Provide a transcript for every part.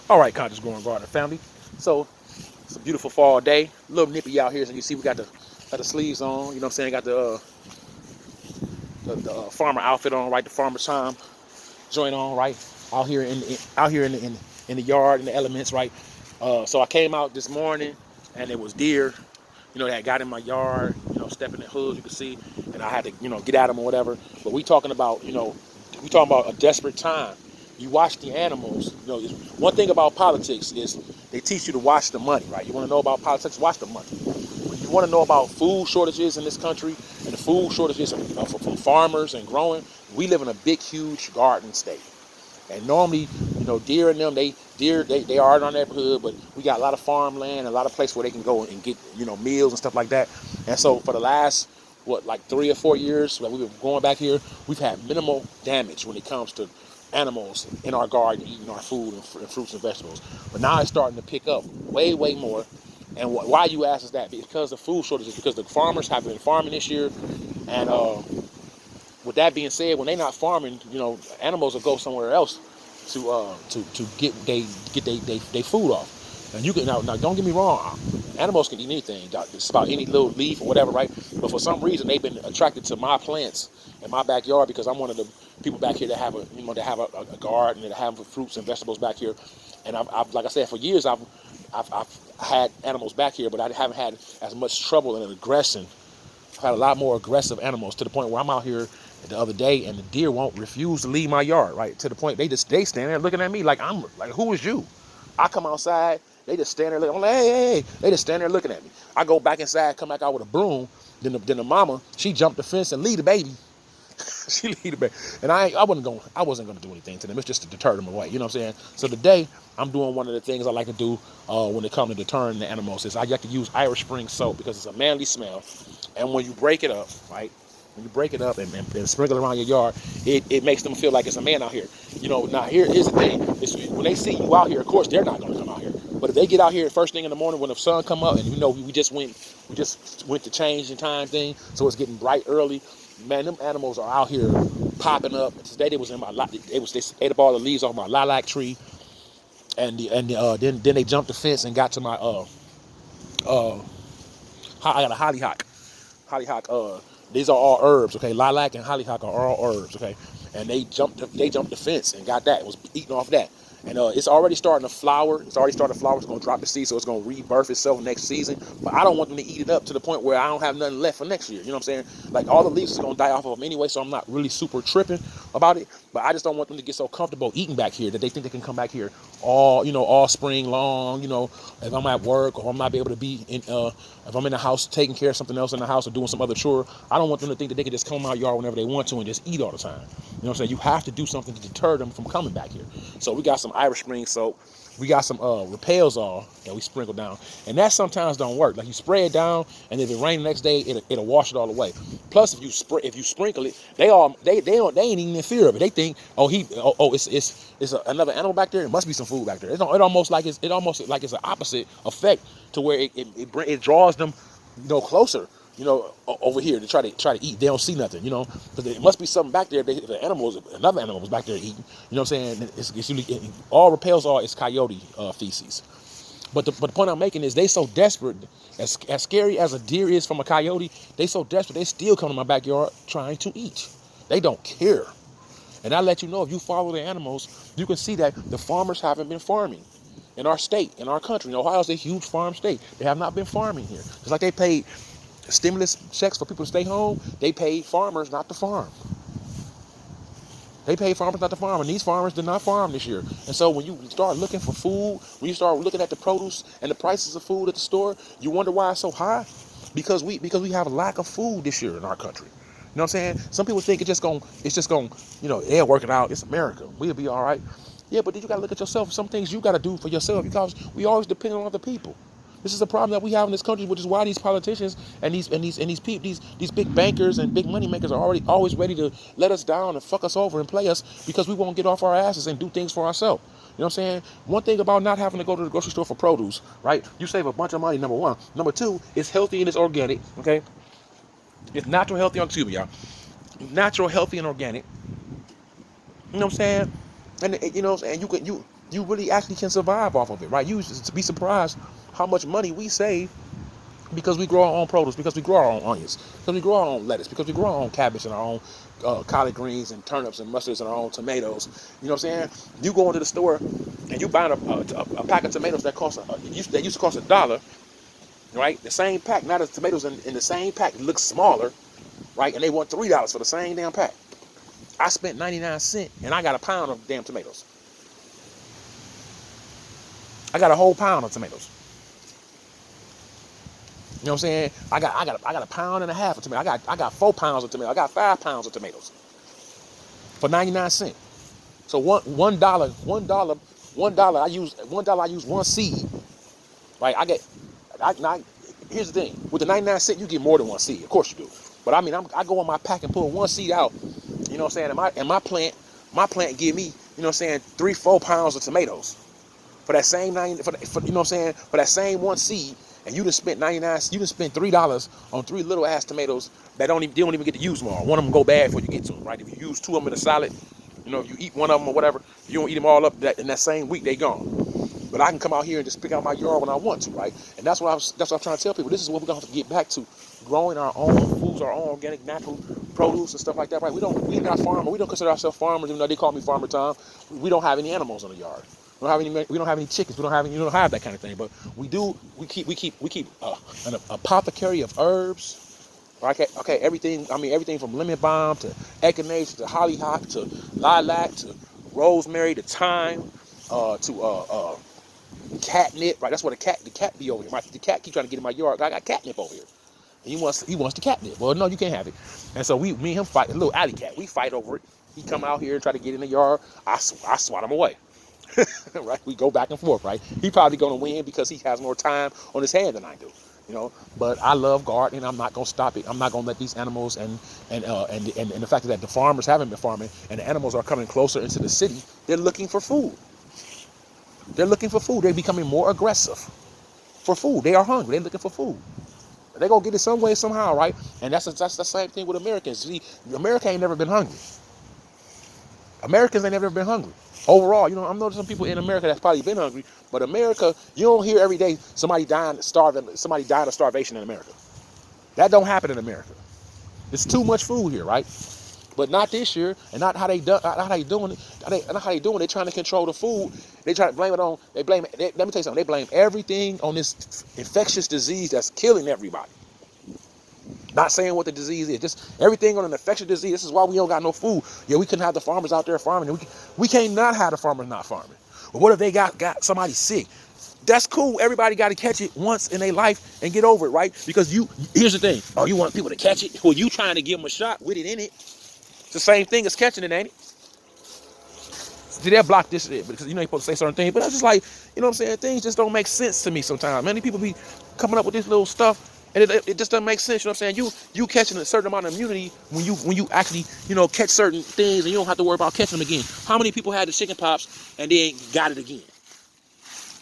All right, conscious growing garden family. So it's a beautiful fall day. A little nippy out here, so you see we got the sleeves on. You know what I'm saying? Got the farmer outfit on, right? The farmer's time joint on, right? Out here out here in the yard in the elements, right? So I came out this morning and it was deer. That got in my yard. Stepping in hoods, you can see, and I had to get at them or whatever. But we talking about a desperate time. You watch the animals. One thing about politics is they teach you to watch the money, right? You want to know about politics? Watch the money. When you want to know about food shortages in this country and the food shortages from farmers and growing, we live in a big, huge garden state. And normally, deer and them, they are in our neighborhood, but we got a lot of farmland, a lot of places where they can go and get, meals and stuff like that. And so for the last, like 3 or 4 years that we've been going back here, we've had minimal damage when it comes to animals in our garden eating our food and fruits and vegetables. But now it's starting to pick up way, way more. And why you ask is that? Because the food shortages, because the farmers have been farming this year, and with that being said, when they're not farming, animals will go somewhere else to get they food off. And you can now don't get me wrong, animals can eat anything. It's about any little leaf or whatever, right? But for some reason they've been attracted to my plants in my backyard because I'm one of the people back here that have a garden and have fruits and vegetables back here. And I've like I said, for years I've had animals back here, but I haven't had as much trouble and aggression. I've had a lot more aggressive animals to the point where I'm out here the other day and the deer won't refuse to leave my yard, right? To the point they stand there looking at me like I'm like, who is you? I come outside, they just stand there looking. I'm like, hey. They just stand there looking at me. I go back inside, come back out with a broom. Then the mama, she jumped the fence and lead the baby. She lead the baby. And I wasn't gonna do anything to them. It's just to deter them away. You know what I'm saying? So today I'm doing one of the things I like to do when it comes to deterring the animals is I like to use Irish Spring soap because it's a manly smell. And when you break it up, right? When you break it up and sprinkle it around your yard, it makes them feel like it's a man out here. Now here's the thing. When they see you out here, of course, they're not going to come out here. But if they get out here first thing in the morning when the sun come up, and we just went to change in time thing, so it's getting bright early. Man, them animals are out here popping up. Today they was in my they ate up all the leaves off my lilac tree, and then they jumped the fence and got to my I got a hollyhock. Hollyhock, these are all herbs, okay? Lilac and hollyhock are all herbs, okay? And they jumped the fence and got that. It was eating off that. And it's already starting to flower. It's already started to flower. It's going to drop the seed, so it's going to rebirth itself next season. But I don't want them to eat it up to the point where I don't have nothing left for next year. You know what I'm saying? Like, all the leaves are going to die off of them anyway, so I'm not really super tripping about it. But I just don't want them to get so comfortable eating back here that they think they can come back here all spring long. If I'm at work or I'm not be able to be in, if I'm in the house taking care of something else in the house or doing some other chore, I don't want them to think that they can just come out yard whenever they want to and just eat all the time. You know what I'm saying? You have to do something to deter them from coming back here. So we got some Irish Spring soap. We got some Repels all that we sprinkle down, and that sometimes don't work. Like, you spray it down, and if it rains the next day, it'll wash it all away. Plus, if you sprinkle it, they ain't even in fear of it. They think, it's another animal back there. It must be some food back there. It almost like it's an opposite effect to where it draws them, closer. Over here to try to eat. They don't see nothing, because there must be something back there. If another animal was back there eating, you know what I'm saying? It's usually, all Repels are is coyote feces. But the point I'm making is they so desperate, as scary as a deer is from a coyote, they so desperate they still come to my backyard trying to eat. They don't care. And I let you know, if you follow the animals, you can see that the farmers haven't been farming in our state, in our country. Ohio's a huge farm state. They have not been farming here. It's like they paid stimulus checks for people to stay home. They paid farmers not to farm. They paid farmers not to farm, and these farmers did not farm this year. And so when you start looking for food, when you start looking at the produce and the prices of food at the store, you wonder why it's so high. Because we have a lack of food this year in our country. You know what I'm saying? Some people think it's just going, they'll work it out. It's America. We'll be all right. Yeah, but then you got to look at yourself. Some things you got to do for yourself, because we always depend on other people. This is a problem that we have in this country, which is why these politicians and these people, these big bankers and big money makers are always ready to let us down and fuck us over and play us, because we won't get off our asses and do things for ourselves. You know what I'm saying? One thing about not having to go to the grocery store for produce, right? You save a bunch of money, number one. Number two, it's healthy and it's organic, okay? It's natural, healthy, excuse me, y'all. Natural, healthy, and organic. You know what I'm saying? And you know what I'm saying? you really actually can survive off of it, right? You just be surprised how much money we save because we grow our own produce, because we grow our own onions, because we grow our own lettuce, because we grow our own cabbage and our own collard greens and turnips and mustards and our own tomatoes. You know what I'm saying? You go into the store and you buy a pack of tomatoes that used to cost $1, right? The same pack, now the tomatoes in the same pack look smaller, right? And they want $3 for the same damn pack. I spent 99 cents and I got a pound of damn tomatoes. I got a whole pound of tomatoes. You know what I'm saying? I got a pound and a half of tomatoes. I got 4 pounds of tomatoes. I got 5 pounds of tomatoes for 99 cents. So one dollar I use one seed. Right? Here's the thing. With the 99 cents, you get more than one seed. Of course you do. But I mean, I go in my pack and pull one seed out. You know what I'm saying? And my plant give me, you know what I'm saying, 3-4 pounds of tomatoes for that same you know what I'm saying, for that same one seed. And you just spent $3 on 3 little ass tomatoes that don't even get to use them all. One of them go bad before you get to them, right? If you use 2 of them in a salad, you know, if you eat one of them or whatever, you don't eat them all up in that same week, they gone. But I can come out here and just pick out my yard when I want to, right? And that's what I'm trying to tell people. This is what we're gonna have to get back to: growing our own foods, our own organic, natural produce and stuff like that, right? We're not farmers. We don't consider ourselves farmers, even though they call me Farmer Tom. We don't have any animals in the yard. We don't have any chickens. We don't have that kind of thing. But we keep an apothecary of herbs. Okay, everything from lemon balm to echinacea to hollyhock to lilac to rosemary to thyme to catnip. Right, that's what the cat be over here. The cat keep trying to get in my yard. I got catnip over here. He wants the catnip. Well, no, you can't have it. And so me and him fight. A little alley cat. We fight over it. He come out here and try to get in the yard. I swat him away. Right, we go back and forth. Right, he probably gonna win because he has more time on his hand than I do. You know, but I love gardening. I'm not gonna stop it. I'm not gonna let these animals and the fact that the farmers haven't been farming and the animals are coming closer into the city. They're looking for food. They're becoming more aggressive for food. They are hungry. They're looking for food. They're gonna get it some way, somehow, right? And that's the same thing with Americans. See, America ain't never been hungry. Americans ain't never been hungry. Overall, you know, I'm noticing some people in America that's probably been hungry, but America, you don't hear every day somebody dying of starvation in America. That don't happen in America. It's too much food here, right? But not this year, and not how they doing it. They're trying to control the food. They try to blame it on. Let me tell you something. They blame everything on this infectious disease that's killing everybody. Not saying what the disease is, just everything on an infectious disease. This is why we don't got no food. Yeah, we couldn't have the farmers out there farming. We can't not have the farmers not farming. But what if they got somebody sick? That's cool. Everybody got to catch it once in their life and get over it, right? Because here's the thing. Oh, you want people to catch it? Well, you trying to give them a shot with it in it. It's the same thing as catching it, ain't it? See, they'll block this shit because you know you're supposed to say certain things. But I'm just like, you know what I'm saying? Things just don't make sense to me sometimes. Many people be coming up with this little stuff. And it just doesn't make sense, you know what I'm saying? You catching a certain amount of immunity when you actually, you know, catch certain things and you don't have to worry about catching them again. How many people had the chicken pox and they ain't got it again?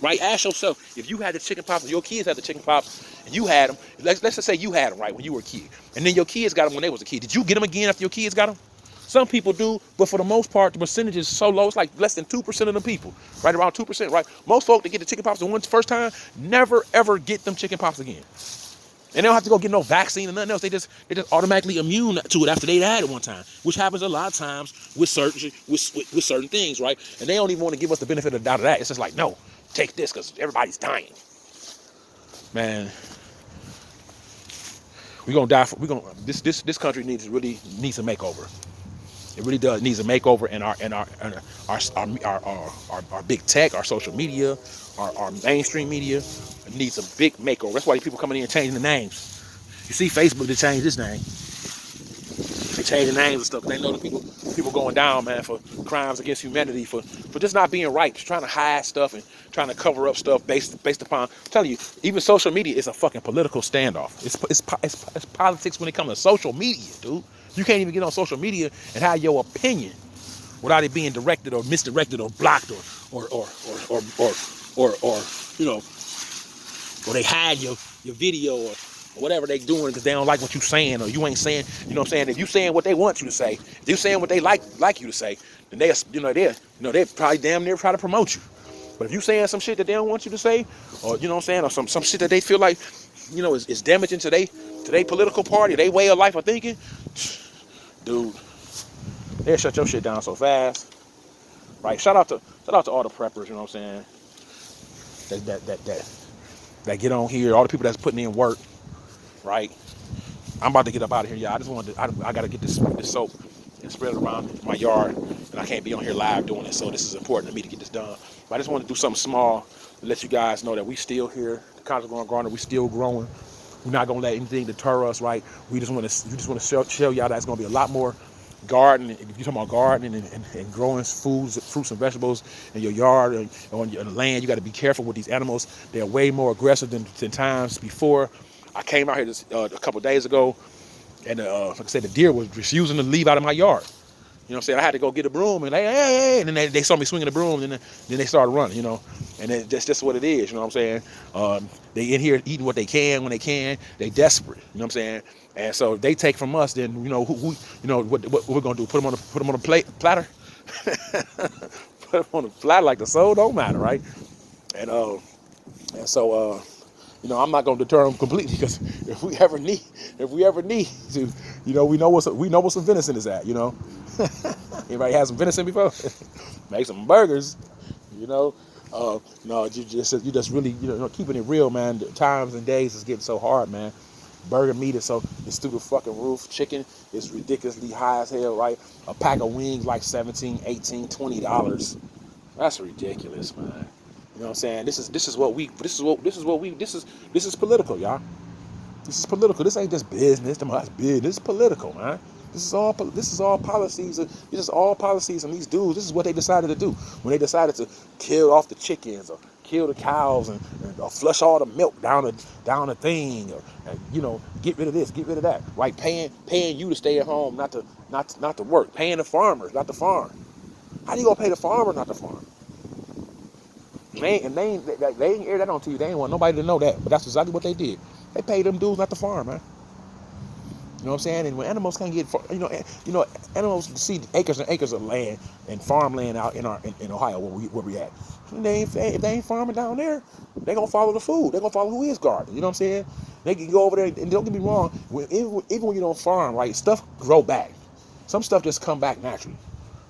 Right? Ask yourself, if you had the chicken pox, or your kids had the chicken pox, and you had them, let's just say you had them, right, when you were a kid, and then your kids got them when they was a kid. Did you get them again after your kids got them? Some people do, but for the most part, the percentage is so low, it's like less than 2% of the people, right, around 2%, right? Most folk that get the chicken pox the first time, never, ever get them chicken pox again. And they don't have to go get no vaccine or nothing else. They just automatically immune to it after they had it one time, which happens a lot of times with certain things, right? And they don't even want to give us the benefit of the doubt of that. It's just like, no, take this because everybody's dying. Man, this country needs a makeover. It really does needs a makeover, and our big tech, our social media, our mainstream media needs a big makeover. That's why people coming in and changing the names. You see, Facebook they changed its name. They changed the names and stuff. They know the people going down, man, for crimes against humanity, for just not being right, just trying to hide stuff and trying to cover up stuff based upon. I'm telling you, even social media is a fucking political standoff. It's politics when it comes to social media, dude. You can't even get on social media and have your opinion without it being directed or misdirected or blocked or you know, or they hide your video or whatever they doing because they don't like what you saying or you ain't saying, you know what I'm saying? If you saying what they want you to say, if you saying what they like you to say, then they probably damn near try to promote you. But if you saying some shit that they don't want you to say, or you know what I'm saying, or some shit that they feel like, you know, is damaging to they political party, they way of life of thinking, dude, they'll shut your shit down so fast. Right? Shout out to all the preppers, you know what I'm saying? That get on here, all the people that's putting in work, right? I'm about to get up out of here, y'all. I just wanted to, I gotta get this soap and spread it around my yard, and I can't be on here live doing it, so this is important to me to get this done. But I just want to do something small to let you guys know that we still here. The College Garden, we still growing. We're not gonna let anything deter us, right? We just want to show y'all that it's gonna be a lot more gardening. If you're talking about gardening and growing fruits and vegetables in your yard and on your land, you got to be careful with these animals. They're way more aggressive than times before. I came out here a couple days ago, and like I said, the deer was refusing to leave out of my yard. You know what I'm saying? I had to go get a broom, and hey, and then they saw me swinging the broom, and then they started running, you know. And that's just what it is, you know what I'm saying? They in here eating what they can when they can. They desperate, you know what I'm saying? And so if they take from us, then you know who you know what we're gonna do? Put them on a platter, put them on a platter like the soul don't matter, right? And so you know, I'm not gonna deter them completely, because if we ever need to, you know, we know what some venison is at, you know. Anybody had some venison before? Make some burgers, you know. No, you just really, you know, keeping it real, man. The times and days is getting so hard, man. Burger meat is it's through the fucking roof. Chicken is ridiculously high as hell, right? A pack of wings like $17, $18, $20. That's ridiculous, man. You know what I'm saying? This is political, y'all. This is political. This ain't just business. That's business. This is political, man. This is all policies. This is all policies, and these dudes. This is what they decided to do when they decided to kill off the chickens or kill the cows and flush all the milk down the thing, or you know, get rid of this, get rid of that. Right? Paying you to stay at home, not to work. Paying the farmers, not the farm. How you gonna pay the farmer, not the farm? They ain't air that on to you. They ain't want nobody to know that. But that's exactly what they did. They paid them dudes, not the farm, man. You know what I'm saying? And when animals can't get, you know, animals see acres and acres of land and farmland out in Ohio where we at. If they ain't farming down there, they gonna follow the food. They gonna follow who is gardening. You know what I'm saying? They can go over there, and don't get me wrong. Even when you don't farm, right, stuff grow back. Some stuff just come back naturally,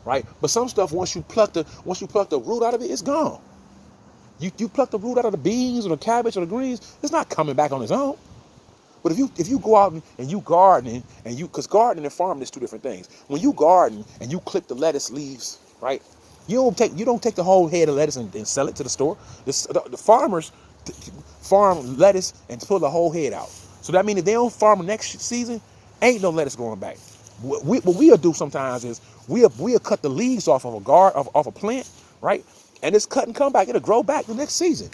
right? But some stuff, once you pluck the root out of it, it's gone. You pluck the root out of the beans or the cabbage or the greens, it's not coming back on its own. But if you go out and you garden because gardening and farming is two different things. When you garden and you clip the lettuce leaves, right? You don't take the whole head of lettuce and sell it to the store. The farmers farm lettuce and pull the whole head out. So that means if they don't farm next season, ain't no lettuce going back. What we'll do sometimes is we'll cut the leaves off of off a plant, right? And it's cut and come back. It'll grow back the next season,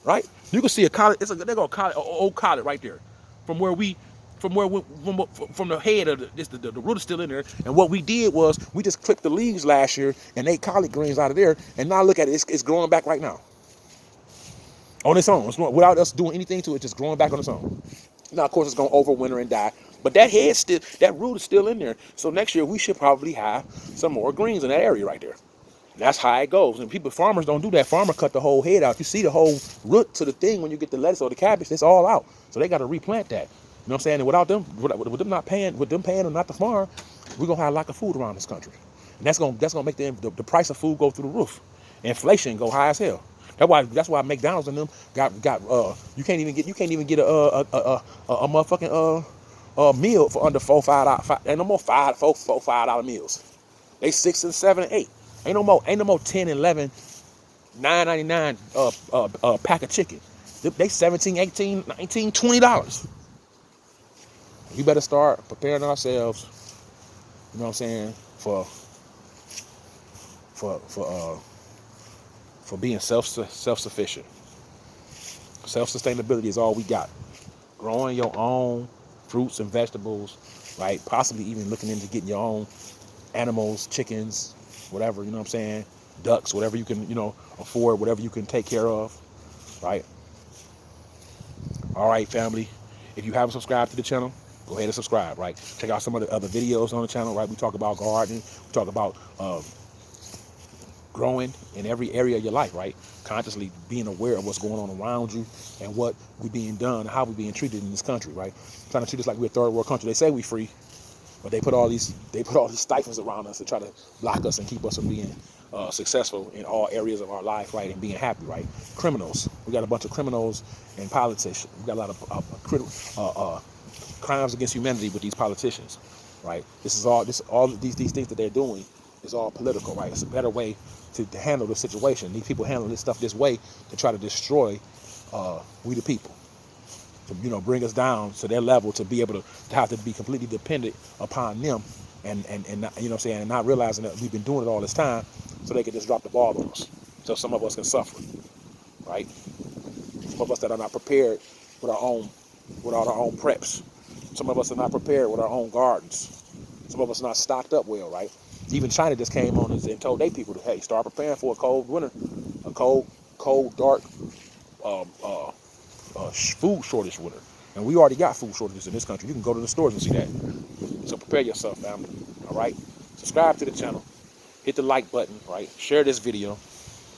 right? You can see a collard. They're gonna collard, old collard right there, from the head of the root is still in there. And what we did was we just clipped the leaves last year and ate collard greens out of there. And now look at it, it's growing back right now on its own. It's growing, without us doing anything to it, just growing back on its own. Now, of course, it's gonna overwinter and die, but that root is still in there. So next year we should probably have some more greens in that area right there. That's how it goes. And farmers don't do that. Farmer cut the whole head out. You see the whole root to the thing when you get the lettuce or the cabbage. It's all out. So they got to replant that. You know what I'm saying? And without them, with them paying them not the farm, we're gonna have a lack of food around this country, and that's gonna make the price of food go through the roof. Inflation go high as hell. That's why McDonald's and them got you can't even get a motherfucking meal for under $4-5. Ain't no more $5 meals. They $6 and $7 and $8. Ain't no more 10, 11, $9.99 pack of chicken. They $17, $18, $19, $20. We better start preparing ourselves, you know what I'm saying, for being self-sufficient. Self-sustainability is all we got. Growing your own fruits and vegetables, right? Possibly even looking into getting your own animals, chickens, whatever, you know what I'm saying, ducks, whatever you can, you know, afford, whatever you can take care of, right? All right, family, if you haven't subscribed to the channel, go ahead and subscribe, right? Check out some of the other videos on the channel, right? We talk about gardening, we talk about growing in every area of your life, right? Consciously being aware of what's going on around you and what we being done, how we being treated in this country, right? Trying to treat us like we're a third world country. They say we free, but they put all these stifles around us to try to block us and keep us from being successful in all areas of our life, right? And being happy, right? Criminals. We got a bunch of criminals and politicians. We got a lot of crimes against humanity with these politicians, right? All these things that they're doing is all political, right? It's a better way to handle the situation. These people handle this stuff this way to try to destroy we the people, to bring us down to their level, to be able to have to be completely dependent upon them, and not, what I'm saying, and not realizing that we've been doing it all this time, so they can just drop the ball on us, so some of us can suffer, right? Some of us that are not prepared with our own preps. Some of us are not prepared with our own gardens. Some of us are not stocked up well, right? Even China just came on and told their people to, hey, start preparing for a cold winter, a cold, dark food shortage winter. And we already got food shortages in this country. You can go to the stores and see that. So prepare yourself, family. All right? Subscribe to the channel. Hit the like button, right? Share this video,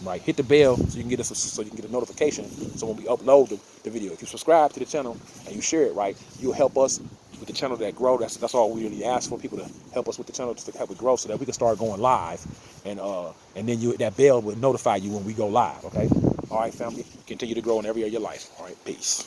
right? Hit the bell so you can get a notification. So when we upload the video, if you subscribe to the channel and you share it, right, you'll help us with the channel that grow. That's all we really ask for, people to help us with the channel to help it grow, so that we can start going live, and then that bell will notify you when we go live. Okay. All right, family. Continue to grow in every area of your life. All right. Peace.